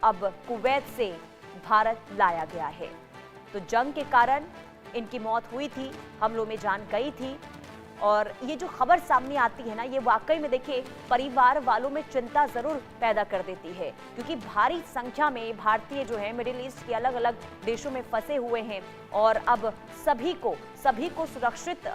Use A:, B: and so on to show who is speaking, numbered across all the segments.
A: अब कुवैत से भारत लाया गया है। तो जंग के कारण इनकी मौत हुई थी, हमलों में जान गई थी। और ये जो खबर सामने आती है ना, ये वाकई में देखिए परिवार वालों में चिंता जरूर पैदा कर देती है, क्योंकि भारी संख्या में भारतीय जो है मिडिल ईस्ट के अलग अलग देशों में फंसे हुए हैं और अब सभी को सुरक्षित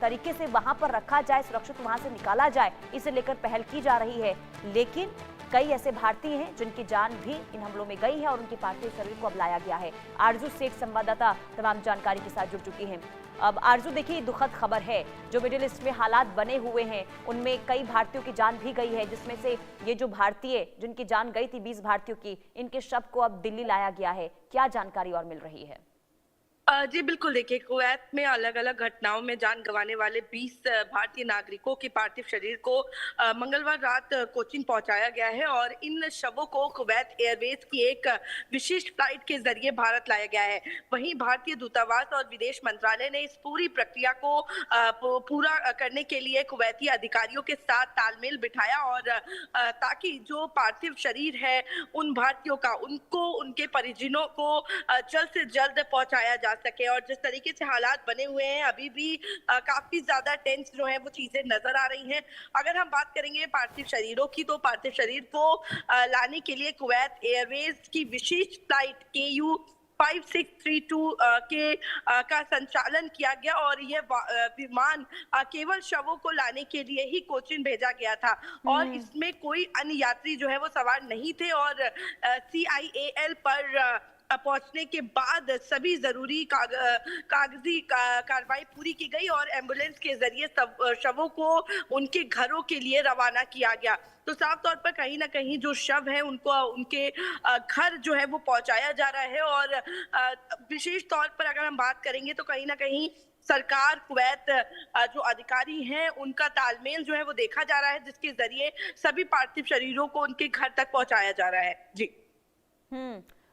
A: तरीके से वहां पर रखा जाए, सुरक्षित वहां से निकाला जाए, इसे लेकर पहल की जा रही है। लेकिन कई ऐसे भारतीय हैं जिनकी जान भी इन हमलों में गई है और उनके पार्थिव शरीर को अब लाया गया है। आरजू सेठ संवाददाता तमाम जानकारी के साथ जुड़ चुकी हैं। अब आरजू देखिए, दुखद खबर है, जो मिडिल ईस्ट में हालात बने हुए हैं उनमें कई भारतीयों की जान भी गई है, जिसमें से ये जो भारतीय जिनकी जान गई थी 20 भारतीयों की, इनके शव को अब दिल्ली लाया गया है। क्या जानकारी और मिल रही है?
B: जी बिल्कुल, देखिए कुवैत में अलग अलग घटनाओं में जान गंवाने वाले 20 भारतीय नागरिकों के पार्थिव शरीर को मंगलवार रात कोचीन पहुंचाया गया है और इन शवों को कुवैत एयरवेज की एक विशेष फ्लाइट के जरिए भारत लाया गया है। वहीं भारतीय दूतावास और विदेश मंत्रालय ने इस पूरी प्रक्रिया को पूरा करने के लिए कुवैती अधिकारियों के साथ तालमेल बिठाया और ताकि जो पार्थिव शरीर है उन भारतीयों का, उनको, उनके परिजनों को जल्द से जल्द पहुंचाया जा सके। और जिस तरीके से हालात बने हुए हैं, अभी भी काफी ज्यादा टेंस जो है वो चीजें नजर आ रही हैं। अगर हम बात करेंगे पार्थिव शरीरों की, तो पार्थिव शरीर को लाने के लिए कुवैत एयरवेज की विशेष फ्लाइट KU 5632 का संचालन किया गया और यह विमान केवल शवों को लाने के लिए ही कोचीन भेजा गया था और इसमें कोई अन्य यात्री जो है वो सवार नहीं थे। और CIAL पर पहुंचने के बाद सभी जरूरी कागजी कार्रवाई पूरी की गई और एम्बुलेंस के जरिए शवों को उनके घरों के लिए रवाना किया गया। तो साफ तौर पर कहीं ना कहीं जो शव है उनको उनके घर जो है वो पहुंचाया जा रहा है। और विशेष तौर पर अगर हम बात करेंगे तो कहीं ना कहीं सरकार, कुवैत जो अधिकारी हैं, उनका तालमेल जो है वो देखा जा रहा है, जिसके जरिए सभी पार्थिव शरीरों को उनके घर तक पहुंचाया जा रहा है। जी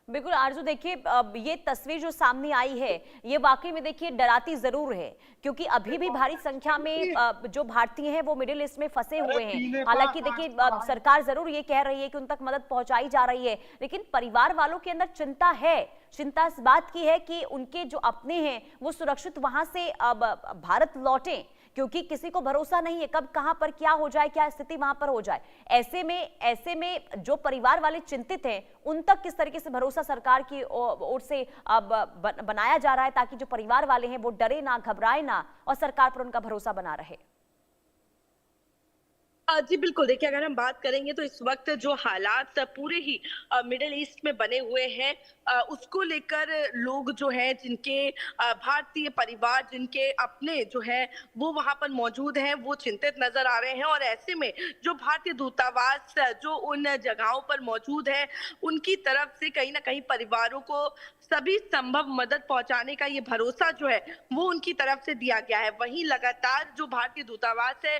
A: बिल्कुल आरजू, देखिए अब ये तस्वीर जो सामने आई है ये वाकई में देखिए डराती जरूर है, क्योंकि अभी भी भारी संख्या में जो भारतीय हैं वो मिडिल ईस्ट में फंसे हुए हैं। हालांकि देखिए सरकार जरूर ये कह रही है कि उन तक मदद पहुंचाई जा रही है, लेकिन परिवार वालों के अंदर चिंता है। चिंता इस बात की है कि उनके जो अपने हैं वो सुरक्षित वहां से अब भारत लौटें, क्योंकि किसी को भरोसा नहीं है कब कहां पर क्या हो जाए, क्या स्थिति वहां पर हो जाए। ऐसे में जो परिवार वाले चिंतित हैं उन तक किस तरीके से भरोसा सरकार की ओर से अब बनाया जा रहा है, ताकि जो परिवार वाले हैं वो डरे ना, घबराए ना और सरकार पर उनका भरोसा बना रहे।
B: जी बिल्कुल, देखिए अगर हम बात करेंगे तो इस वक्त जो हालात पूरे ही मिडिल ईस्ट में बने हुए हैं, उसको लेकर लोग जो हैं, जिनके भारतीय परिवार, जिनके अपने जो है वो वहां पर मौजूद हैं, वो चिंतित नजर आ रहे हैं। और ऐसे में जो भारतीय दूतावास जो उन जगहों पर मौजूद है, उनकी तरफ से कहीं ना कहीं परिवारों को सभी संभव मदद पहुंचाने का ये भरोसा जो है वो उनकी तरफ से दिया गया है। वहीं लगातार जो भारतीय दूतावास है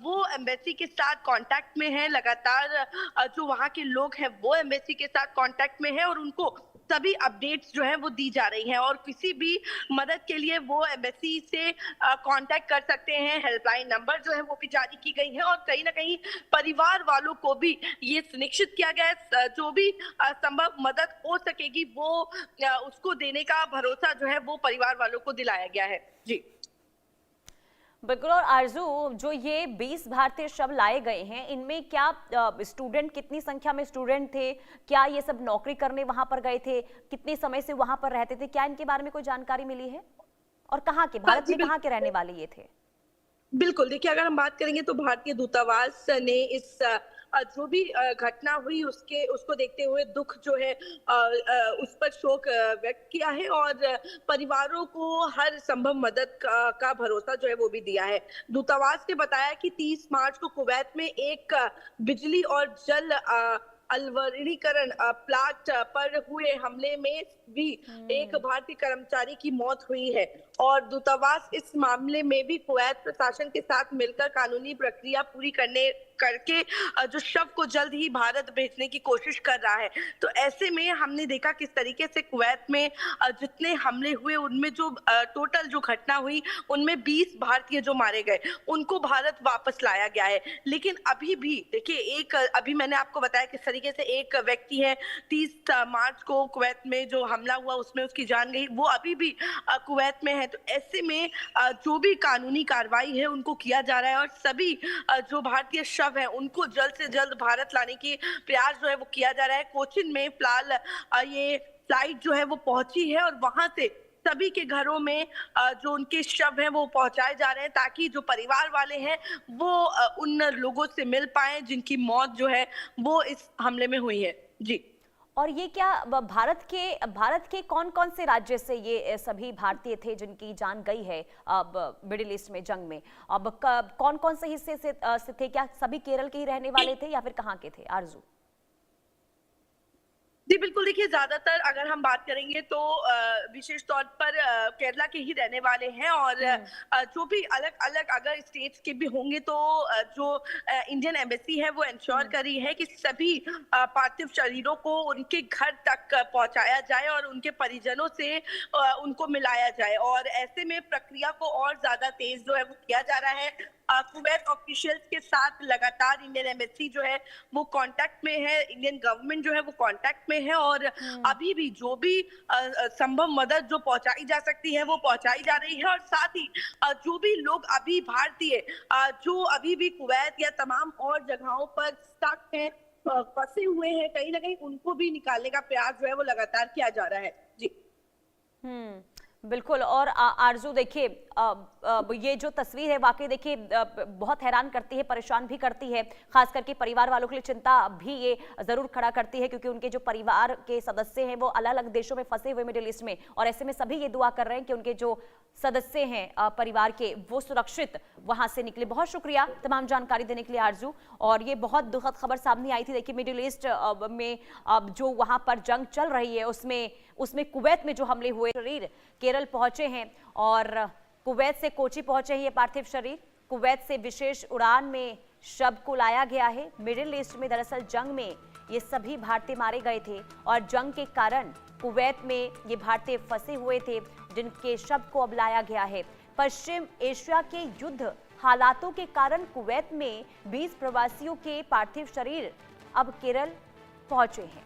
B: वो एम्बेसी के साथ कांटेक्ट में है, लगातार जो वहां के लोग हैं वो एम्बेसी के साथ कांटेक्ट में है और उनको सभी अपडेट्स जो है वो दी जा रही हैं। और किसी भी मदद के लिए वो एम्बेसी से कांटेक्ट कर सकते हैं। हेल्पलाइन नंबर जो है वो भी जारी की गई है और कहीं ना कहीं परिवार वालों को भी ये सुनिश्चित किया गया है, जो भी संभव मदद हो सकेगी वो उसको देने का भरोसा जो है वो परिवार वालों को दिलाया गया है। जी
A: बिल्कुल। और आरजू, जो ये 20 भारतीय शव लाए गए हैं, इनमें क्या स्टूडेंट, कितनी संख्या में स्टूडेंट थे? क्या ये सब नौकरी करने वहां पर गए थे? कितने समय से वहां पर रहते थे? क्या इनके बारे में कोई जानकारी मिली है? और कहाँ के, भारत में कहाँ के रहने वाले ये थे?
B: बिल्कुल, देखिए अगर हम बात करेंगे तो भारतीय दूतावास ने इस जो भी घटना हुई उसको देखते हुए दुख जो है उस पर शोक व्यक्त किया है और परिवारों को हर संभव मदद का भरोसा जो है वो भी दिया है। दूतावास ने बताया कि 30 मार्च को कुवैत में एक बिजली और जल अलवरीकरण प्लांट पर हुए हमले में भी एक भारतीय कर्मचारी की मौत हुई है और दूतावास इस मामले में भी कुवैत प्रशासन के साथ मिलकर कानूनी प्रक्रिया पूरी करने करके जो शव को जल्द ही भारत भेजने की कोशिश कर रहा है। तो ऐसे में हमने देखा किस तरीके से कुवैत में जितने हमले हुए उनमें जो टोटल जो घटना हुई उनमें 20 भारतीय जो मारे गए उनको भारत वापस लाया गया है। लेकिन अभी भी देखिए एक अभी मैंने आपको बताया किस तरीके से एक व्यक्ति है 30 मार्च को कुवैत में जो हमला हुआ उसमें उसकी जान गई, वो अभी भी कुवैत में है। तो ऐसे में जो भी कानूनी कार्रवाई है उनको किया जा रहा है और सभी जो भारतीय शव है उनको जल्द से जल्द भारत लाने की प्रयास जो है वो किया जा रहा है। कोचिन में फिलहाल ये फ्लाइट जो है वो पहुंची है और वहां से सभी के घरों में जो उनके शव हैं वो पहुंचाए जा रहे हैं ताकि जो परिवार वाले हैं वो उन लोगों से मिल पाए जिनकी मौत जो है वो इस हमले में हुई है। जी।
A: और ये क्या भारत के कौन कौन से राज्य से ये सभी भारतीय थे जिनकी जान गई है अब मिडिल ईस्ट में जंग में? अब कौन कौन से हिस्से से थे? क्या सभी केरल के ही रहने वाले थे या फिर कहाँ के थे? आरजू।
B: जी बिल्कुल, देखिए ज्यादातर अगर हम बात करेंगे तो विशेष तौर पर केरला के ही रहने वाले हैं और जो भी अलग अलग अगर स्टेट्स के भी होंगे तो जो इंडियन एम्बेसी है वो इंश्योर कर रही है कि सभी पार्थिव शरीरों को उनके घर तक पहुंचाया जाए और उनके परिजनों से उनको मिलाया जाए और ऐसे में प्रक्रिया को और ज्यादा तेज जो है वो किया जा रहा है। कुवैत ऑफिशियल्स के साथ लगातार इंडियन एम्बेसी जो है वो कांटेक्ट में है, इंडियन गवर्नमेंट जो है वो कांटेक्ट में है और अभी भी जो भी संभव मदद जो पहुंचाई जा सकती है वो पहुंचाई जा रही है और साथ ही जो भी लोग अभी भारतीय जो अभी भी कुवैत या तमाम और जगहों पर स्टक हैं, फंसे हुए हैं कहीं ना कहीं, उनको भी निकालने का प्रयास जो है वो लगातार किया जा रहा है। जी
A: बिल्कुल। और आरजू देखिए ये जो तस्वीर है वाकई देखिए बहुत हैरान करती है, परेशान भी करती है, खास करके परिवार वालों के लिए चिंता भी ये जरूर खड़ा करती है क्योंकि उनके जो परिवार के सदस्य हैं वो अलग अलग देशों में फंसे हुए मिडिल ईस्ट में और ऐसे में सभी ये दुआ कर रहे हैं कि उनके जो सदस्य हैं परिवार के वो सुरक्षित वहां से निकले। बहुत शुक्रिया तमाम जानकारी देने के लिए आरजू। और ये बहुत दुखद खबर सामने आई थी। देखिए मिडिल ईस्ट में जो वहां पर जंग चल रही है उसमें कुवैत में जो हमले हुए शरीर केरल पहुंचे हैं और कुवैत से कोची पहुंचे हैं ये पार्थिव शरीर। कुवैत से विशेष उड़ान में शव को लाया गया है। मिडिल ईस्ट में दरअसल जंग में ये सभी भारतीय मारे गए थे और जंग के कारण कुवैत में ये भारतीय फंसे हुए थे जिनके शव को अब लाया गया है। पश्चिम एशिया के युद्ध हालातों के कारण कुवैत में 20 प्रवासियों के पार्थिव शरीर अब केरल पहुंचे हैं।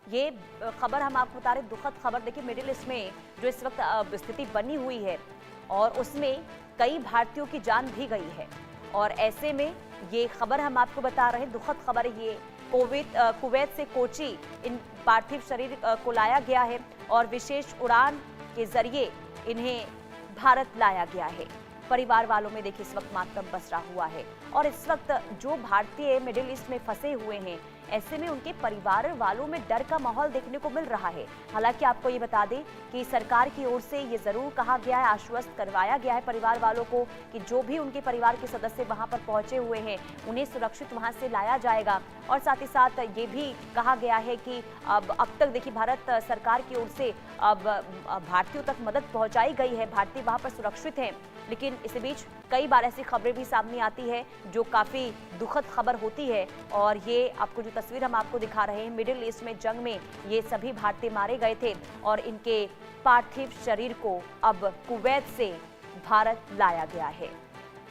A: ये खबर हम आपको बता रहे, दुखद खबर। देखिए मिडिल ईस्ट में जो इस वक्त स्थिति बनी हुई है और उसमें कई भारतीयों की जान भी गई है और ऐसे में ये खबर हम आपको बता रहे हैं, दुखद खबर है ये। कुवैत से कोची इन पार्थिव शरीर को लाया गया है और विशेष उड़ान के जरिए इन्हें भारत लाया गया है। परिवार वालों में देखिए इस वक्त मातम पसरा हुआ है और इस वक्त जो भारतीय मिडिल ईस्ट में फंसे हुए हैं ऐसे में उनके परिवार वालों में डर का माहौल देखने को मिल रहा है। हालांकि आपको ये बता दें कि सरकार की ओर से ये जरूर कहा गया है, आश्वस्त करवाया गया है परिवार वालों को कि जो भी उनके परिवार के सदस्य वहां पर पहुंचे हुए हैं उन्हें सुरक्षित वहां से लाया जाएगा। और साथ ही साथ ये भी कहा गया है कि अब तक देखिए भारत सरकार की ओर से अब भारतीयों तक मदद पहुंचाई गई है, भारतीय वहां पर सुरक्षित हैं। लेकिन इसी बीच कई बार ऐसी खबरें भी सामने आती है जो काफी दुखद खबर होती है और ये आपको जो तस्वीर हम आपको दिखा रहे हैं मिडिल ईस्ट में जंग में ये सभी भारतीय मारे गए थे और इनके पार्थिव शरीर को अब कुवैत से भारत लाया गया है।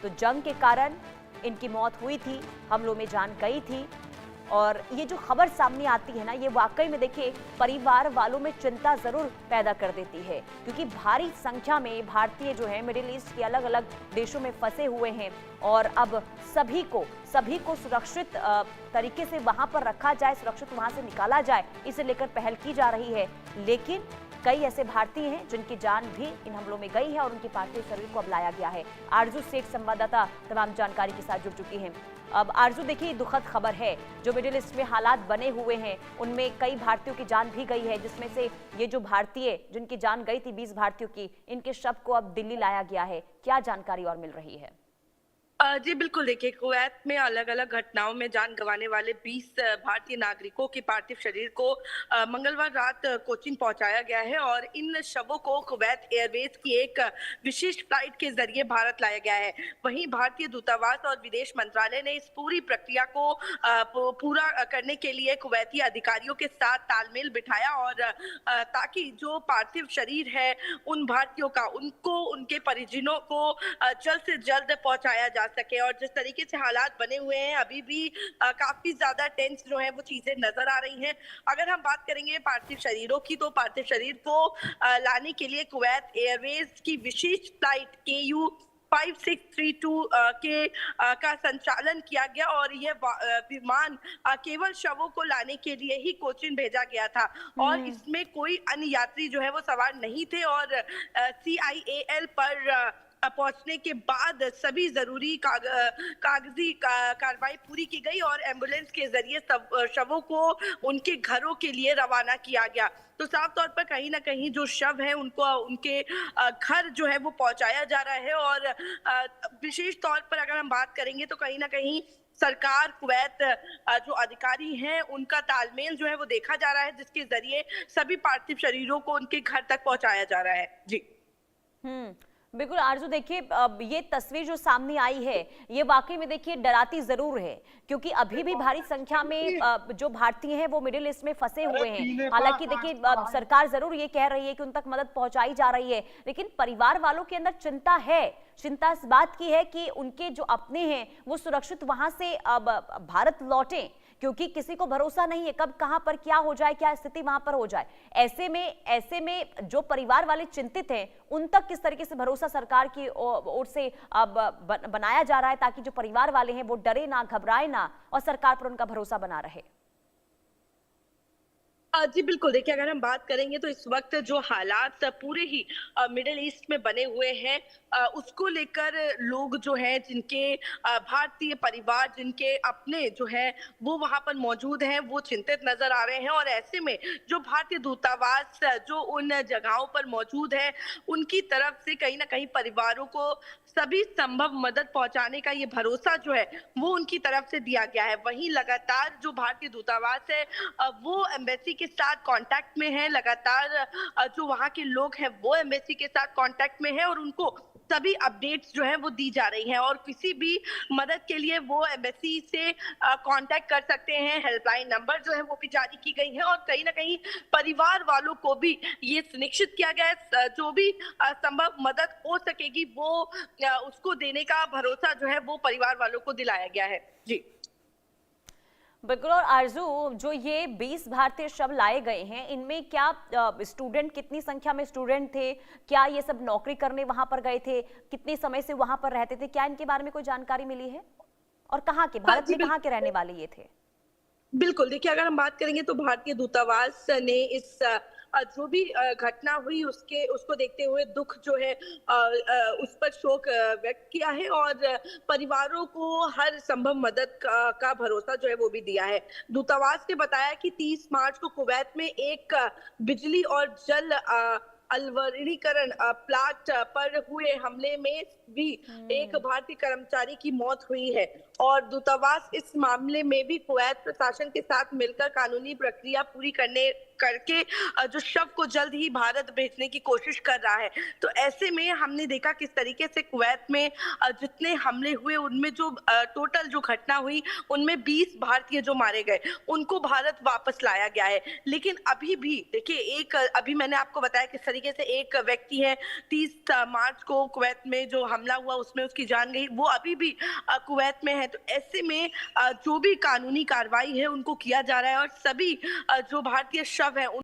A: तो जंग के कारण इनकी मौत हुई थी, हमलों में जान गई थी और ये जो खबर सामने आती है ना ये वाकई में देखिए परिवार वालों में चिंता जरूर पैदा कर देती है क्योंकि भारी संख्या में भारतीय जो है मिडिल ईस्ट के अलग अलग देशों में फंसे हुए हैं और अब सभी को सुरक्षित तरीके से वहां पर रखा जाए, सुरक्षित वहां से निकाला जाए, इसे लेकर पहल की जा रही है। लेकिन कई ऐसे भारतीय हैं जिनकी जान भी इन हमलों में गई है और उनके पार्थिव शरीर को अब लाया गया है। आरजू शेख संवाददाता तमाम जानकारी के साथ जुड़ चुकी हैं। अब आरजू देखिए दुखद खबर है, जो मिडिल ईस्ट में हालात बने हुए हैं उनमें कई भारतीयों की जान भी गई है, जिसमें से ये जो भारतीय जिनकी जान गई थी 20 भारतीयों की, इनके शव को अब दिल्ली लाया गया है। क्या जानकारी और मिल रही है?
B: जी बिल्कुल, देखिए कुवैत में अलग-अलग घटनाओं में जान गँवाने वाले 20 भारतीय नागरिकों के पार्थिव शरीर को मंगलवार रात कोचीन पहुँचाया गया है और इन शवों को कुवैत एयरवेज की एक विशेष फ्लाइट के ज़रिए भारत लाया गया है। वहीं भारतीय दूतावास और विदेश मंत्रालय ने इस पूरी प्रक्रिया को पूरा करने के लिए कुवैती अधिकारियों के साथ तालमेल बिठाया और ताकि जो पार्थिव शरीर है उन भारतीयों का, उनको उनके परिजनों को जल्द से जल्द पहुँचाया जा सके। और जिस तरीके से हालात बने हुए हैं अभी भी काफी ज्यादा टेंस जो है वो चीजें नजर आ रही हैं। अगर हम बात करेंगे पार्थिव शरीरों की तो पार्थिव शरीर को लाने के लिए कुवैत एयरवेज की विशेष फ्लाइट KU 5632 का संचालन किया गया और यह विमान केवल शवों को लाने के लिए ही कोचीन भेजा गया था और इसमें कोई अन्य यात्री जो है वो सवार नहीं थे और CIAL पर पहुंचने के बाद सभी जरूरी कागजी कार्रवाई पूरी की गई और एम्बुलेंस के जरिए शवों को उनके घरों के लिए रवाना किया गया। तो साफ तौर पर कहीं ना कहीं जो शव है उनको उनके घर जो है वो पहुंचाया जा रहा है और विशेष तौर पर अगर हम बात करेंगे तो कहीं ना कहीं सरकार कुवैत जो अधिकारी हैं उनका तालमेल जो है वो देखा जा रहा है जिसके जरिए सभी पार्थिव शरीरों को उनके घर तक पहुंचाया जा रहा है। जी
A: बिल्कुल आरजू, देखिए अब ये तस्वीर जो सामने आई है ये वाकई में देखिए डराती जरूर है, क्योंकि अभी भी भारी संख्या में जो भारतीय हैं वो मिडिल ईस्ट में फंसे हुए हैं। हालांकि देखिए सरकार जरूर ये कह रही है कि उन तक मदद पहुंचाई जा रही है, लेकिन परिवार वालों के अंदर चिंता है। चिंता इस बात की है कि उनके जो अपने हैं वो सुरक्षित वहां से अब भारत लौटें, क्योंकि किसी को भरोसा नहीं है कब कहां पर क्या हो जाए, क्या स्थिति वहां पर हो जाए। ऐसे में जो परिवार वाले चिंतित हैं उन तक किस तरीके से भरोसा सरकार की ओर से अब बनाया जा रहा है ताकि जो परिवार वाले हैं वो डरे ना, घबराए ना और सरकार पर उनका भरोसा बना रहे।
B: जी बिल्कुल, देखिए अगर हम बात करेंगे तो इस वक्त जो हालात पूरे ही मिडिल ईस्ट में बने हुए हैं उसको लेकर लोग जो हैं जिनके भारतीय परिवार जिनके अपने जो हैं वो वहां पर मौजूद हैं वो चिंतित नजर आ रहे हैं और ऐसे में जो भारतीय दूतावास जो उन जगहों पर मौजूद है उनकी तरफ से कहीं ना कहीं परिवारों को सभी संभव मदद पहुंचाने का ये भरोसा जो है वो उनकी तरफ से दिया गया है। वहीं लगातार जो भारतीय दूतावास है वो एम्बेसी के साथ कांटेक्ट में है, लगातार जो वहाँ के लोग हैं वो एम्बेसी के साथ कांटेक्ट में है और उनको सभी अपडेट्स जो है वो दी जा रही हैं और किसी भी मदद के लिए वो एम्बेसी से कांटेक्ट कर सकते हैं। हेल्पलाइन नंबर जो है वो भी जारी की गई है और कहीं ना कहीं परिवार वालों को भी ये सुनिश्चित किया गया है जो भी संभव मदद हो सकेगी वो उसको देने का भरोसा जो है वो परिवार वालों को दिलाया गया है। जी
A: बिल्कुल। और आरजू, जो ये 20 भारतीय शव लाए गए हैं इनमें क्या स्टूडेंट, कितनी संख्या में स्टूडेंट थे, क्या ये सब नौकरी करने वहां पर गए थे, कितने समय से वहां पर रहते थे, क्या इनके बारे में कोई जानकारी मिली है और कहाँ के, भारत में कहाँ के रहने वाले ये थे?
B: बिल्कुल, देखिए अगर हम बात करेंगे तो भारतीय दूतावास ने इस जो भी घटना हुई उसको देखते हुए दुख जो है उस पर शोक व्यक्त किया है और परिवारों को हर संभव मदद का भरोसा जो है वो भी दिया है। दूतावास ने बताया कि 30 मार्च को कुवैत में एक बिजली और जल अलवरीकरण प्लांट पर हुए हमले में भी एक भारतीय कर्मचारी की मौत हुई है और दूतावास इस मामले में भी कुवैत प्रशासन के साथ मिलकर कानूनी प्रक्रिया पूरी करके जो शव को जल्द ही भारत भेजने की कोशिश कर रहा है। तो ऐसे में हमने देखा किस तरीके से कुवैत में जितने हमले हुए उनमें जो टोटल जो घटना हुई उनमें 20 भारतीय जो मारे गए उनको भारत वापस लाया गया है। लेकिन अभी भी देखिए अभी मैंने आपको बताया किस तरीके से एक व्यक्ति है 30 मार्च को कुवैत में जो हमला हुआ उसमें उसकी जान गई, वो अभी भी कुवैत में है। तो ऐसे में जो भी कानूनी कार्रवाई है उनको किया जा रहा है और सभी जो भारतीय शव है